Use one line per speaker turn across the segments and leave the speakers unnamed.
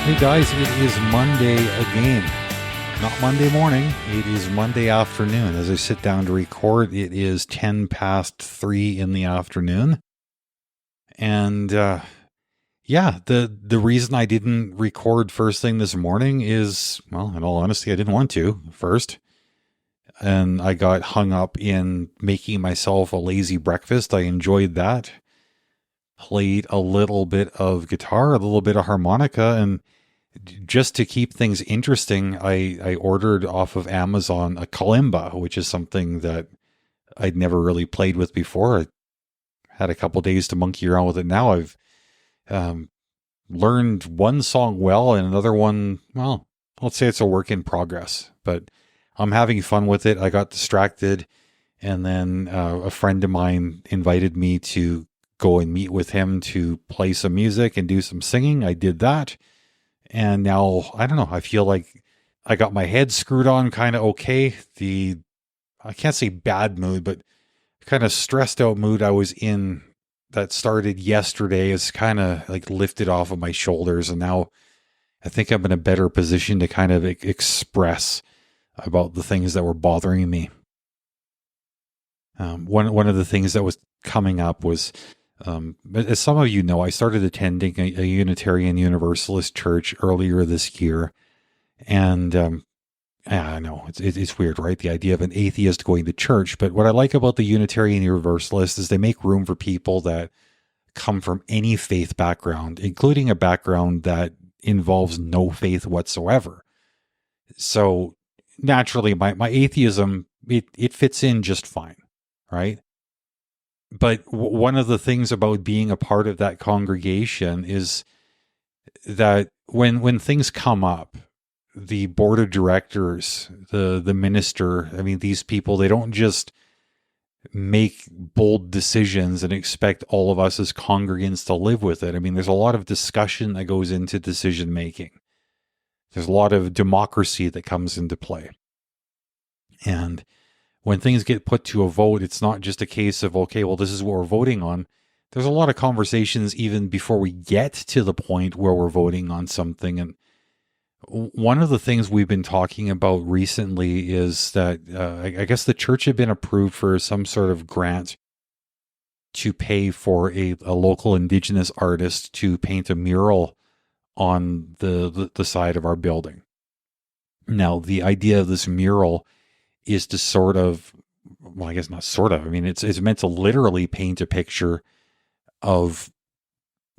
Hey guys, it is Monday again. Not Monday morning, it is Monday afternoon. As I sit down to record, it is 10 past 3 in the afternoon. And yeah, the reason I didn't record first thing this morning is, well, in all honesty, I didn't want to first. And I got hung up in making myself a lazy breakfast. I enjoyed that. Played a little bit of guitar, a little bit of harmonica, and just to keep things interesting, I ordered off of Amazon a kalimba, which is something that I'd never really played with before. I had a couple days to monkey around with it. Now I've um, learned one song well and another one, well, let's say it's a work in progress, but I'm having fun with it. I got distracted, and then a friend of mine invited me to go and meet with him to play some music and do some singing. I did that. And now, I don't know, I feel like I got my head screwed on kind of okay. I can't say bad mood, but kind of stressed out mood I was in that started yesterday is kind of like lifted off of my shoulders. And now I think I'm in a better position to kind of express about the things that were bothering me. One of the things that was coming up was, as some of you know, I started attending a Unitarian Universalist church earlier this year, and I know it's weird, right? The idea of an atheist going to church, but what I like about the Unitarian Universalist is they make room for people that come from any faith background, including a background that involves no faith whatsoever. So naturally, my atheism it fits in just fine, right? But one of the things about being a part of that congregation is that when things come up, the board of directors, the minister, I mean, these people, they don't just make bold decisions and expect all of us as congregants to live with it. I mean, there's a lot of discussion that goes into decision making. There's a lot of democracy that comes into play. And when things get put to a vote, it's not just a case of, okay, well, this is what we're voting on. There's a lot of conversations even before we get to the point where we're voting on something. And one of the things we've been talking about recently is that I guess the church had been approved for some sort of grant to pay for a local Indigenous artist to paint a mural on the side of our building. Now, the idea of this mural is to sort of, well, I guess not sort of, I mean, it's meant to literally paint a picture of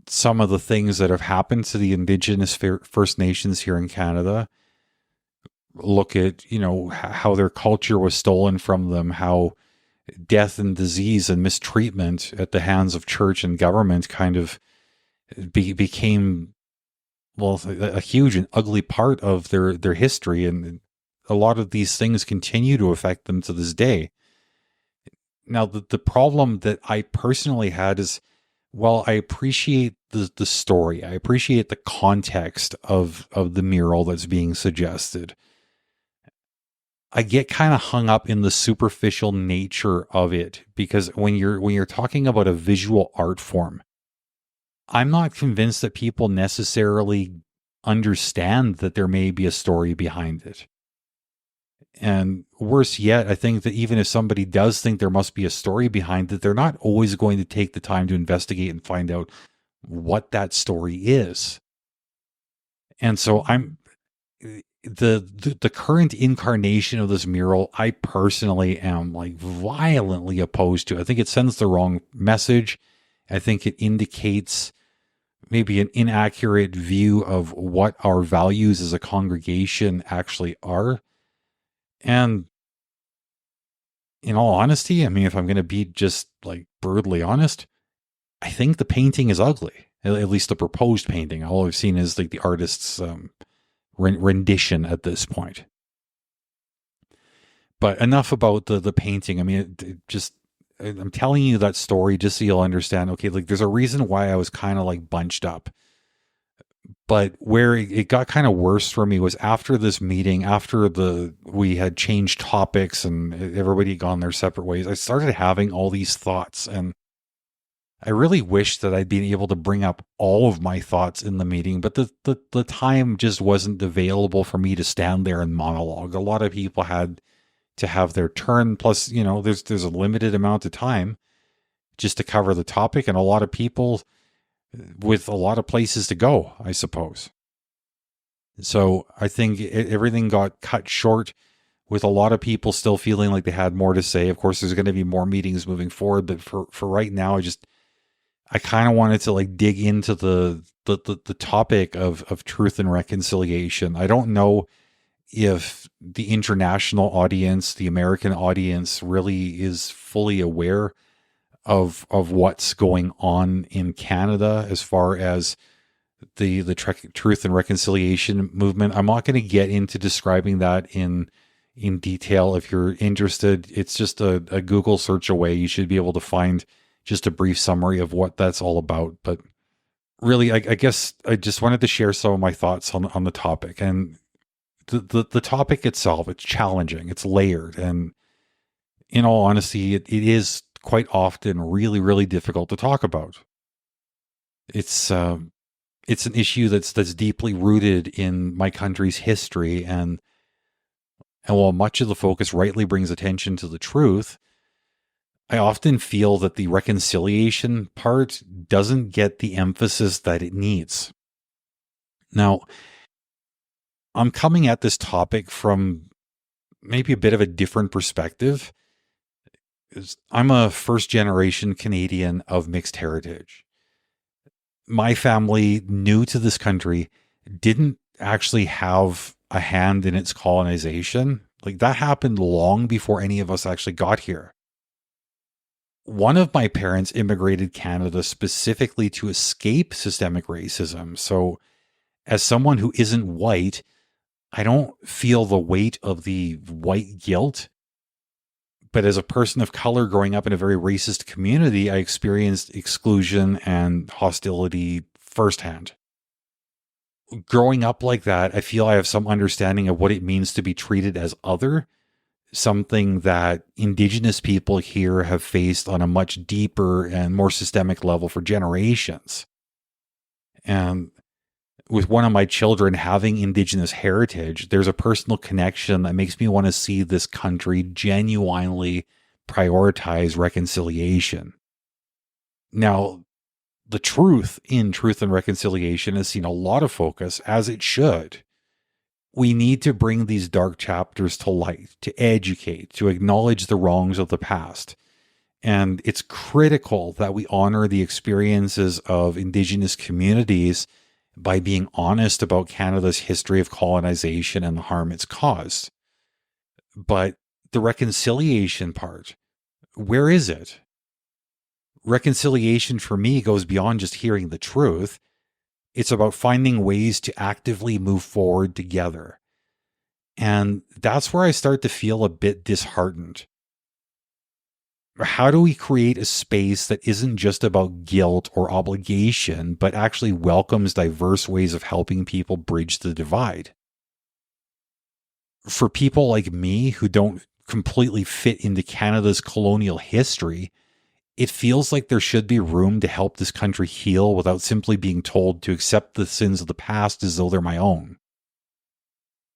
some of the things that have happened to the Indigenous First Nations here in Canada. Look at, how their culture was stolen from them, how death and disease and mistreatment at the hands of church and government kind of became, well, a huge and ugly part of their history. And a lot of these things continue to affect them to this day. Now, the problem that I personally had is, well, I appreciate the story. I appreciate the context of the mural that's being suggested. I get kind of hung up in the superficial nature of it because when you're talking about a visual art form, I'm not convinced that people necessarily understand that there may be a story behind it. And worse yet, I think that even if somebody does think there must be a story behind it, they're not always going to take the time to investigate and find out what that story is. And so I'm the current incarnation of this mural, I personally am like violently opposed to. I think it sends the wrong message. I think it indicates maybe an inaccurate view of what our values as a congregation actually are. And in all honesty, I mean, if I'm going to be just like brutally honest, I think the painting is ugly. At least the proposed painting. All I've seen is like the artist's rendition at this point. But enough about the painting. I mean, I'm telling you that story just so you'll understand. Okay, like there's a reason why I was kind of like bunched up. But where it got kind of worse for me was after this meeting, after we had changed topics and everybody had gone their separate ways, I started having all these thoughts. And I really wish that I'd been able to bring up all of my thoughts in the meeting, but the time just wasn't available for me to stand there and monologue. A lot of people had to have their turn. Plus, there's a limited amount of time just to cover the topic, and a lot of people with a lot of places to go, I suppose. So I think everything got cut short with a lot of people still feeling like they had more to say. Of course, there's going to be more meetings moving forward, but for right now, I kind of wanted to like dig into the topic of truth and reconciliation. I don't know if the international audience, the American audience, really is fully aware of what's going on in Canada as far as the truth and reconciliation movement. I'm not going to get into describing that in detail. If you're interested, it's just a Google search away. You should be able to find just a brief summary of what that's all about. But really, I guess I just wanted to share some of my thoughts on the topic. And the topic itself, it's challenging, it's layered, and in all honesty, it is quite often really, really difficult to talk about. It's an issue that's deeply rooted in my country's history, and while much of the focus rightly brings attention to the truth, I often feel that the reconciliation part doesn't get the emphasis that it needs. Now, I'm coming at this topic from maybe a bit of a different perspective. I'm a first generation Canadian of mixed heritage. My family, new to this country, didn't actually have a hand in its colonization. Like that happened long before any of us actually got here. One of my parents immigrated Canada specifically to escape systemic racism. So, as someone who isn't white, I don't feel the weight of the white guilt. But as a person of color growing up in a very racist community, I experienced exclusion and hostility firsthand. Growing up like that, I feel I have some understanding of what it means to be treated as other, something that Indigenous people here have faced on a much deeper and more systemic level for generations. And with one of my children having Indigenous heritage, there's a personal connection that makes me want to see this country genuinely prioritize reconciliation. Now, the truth in Truth and Reconciliation has seen a lot of focus, as it should. We need to bring these dark chapters to light, to educate, to acknowledge the wrongs of the past. And it's critical that we honor the experiences of Indigenous communities by being honest about Canada's history of colonization and the harm it's caused. But the reconciliation part, where is it? Reconciliation for me goes beyond just hearing the truth. It's about finding ways to actively move forward together. And that's where I start to feel a bit disheartened. How do we create a space that isn't just about guilt or obligation, but actually welcomes diverse ways of helping people bridge the divide? For people like me who don't completely fit into Canada's colonial history, it feels like there should be room to help this country heal without simply being told to accept the sins of the past as though they're my own.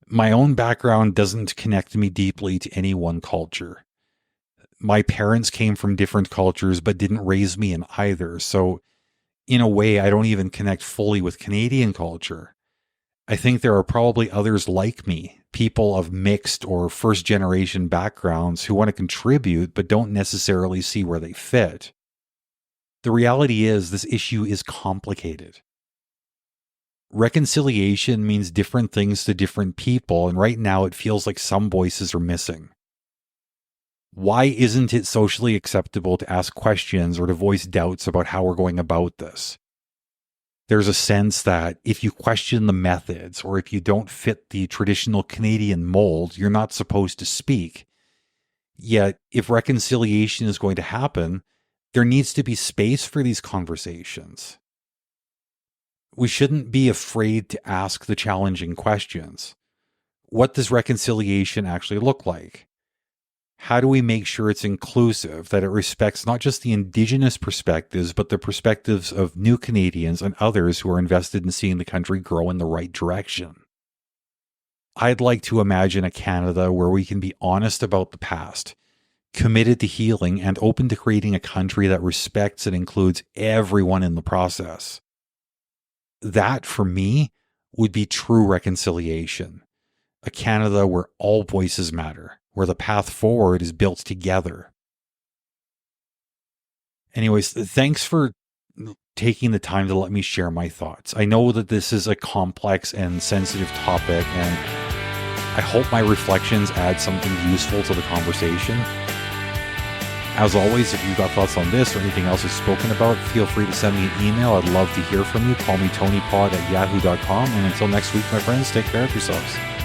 My own background doesn't connect me deeply to any one culture. My parents came from different cultures but didn't raise me in either. So in a way, I don't even connect fully with Canadian culture. I think there are probably others like me, people of mixed or first generation backgrounds who want to contribute but don't necessarily see where they fit. The reality is this issue is complicated. Reconciliation means different things to different people, and right now it feels like some voices are missing. Why isn't it socially acceptable to ask questions or to voice doubts about how we're going about this? There's a sense that if you question the methods or if you don't fit the traditional Canadian mold, you're not supposed to speak. Yet, if reconciliation is going to happen, there needs to be space for these conversations. We shouldn't be afraid to ask the challenging questions. What does reconciliation actually look like? How do we make sure it's inclusive, that it respects not just the Indigenous perspectives, but the perspectives of new Canadians and others who are invested in seeing the country grow in the right direction? I'd like to imagine a Canada where we can be honest about the past, committed to healing, and open to creating a country that respects and includes everyone in the process. That, for me, would be true reconciliation. A Canada where all voices matter, where the path forward is built together. Anyways, thanks for taking the time to let me share my thoughts. I know that this is a complex and sensitive topic, and I hope my reflections add something useful to the conversation. As always, if you've got thoughts on this or anything else I've spoken about, feel free to send me an email. I'd love to hear from you. Call me TonyPod at yahoo.com. And until next week, my friends, take care of yourselves.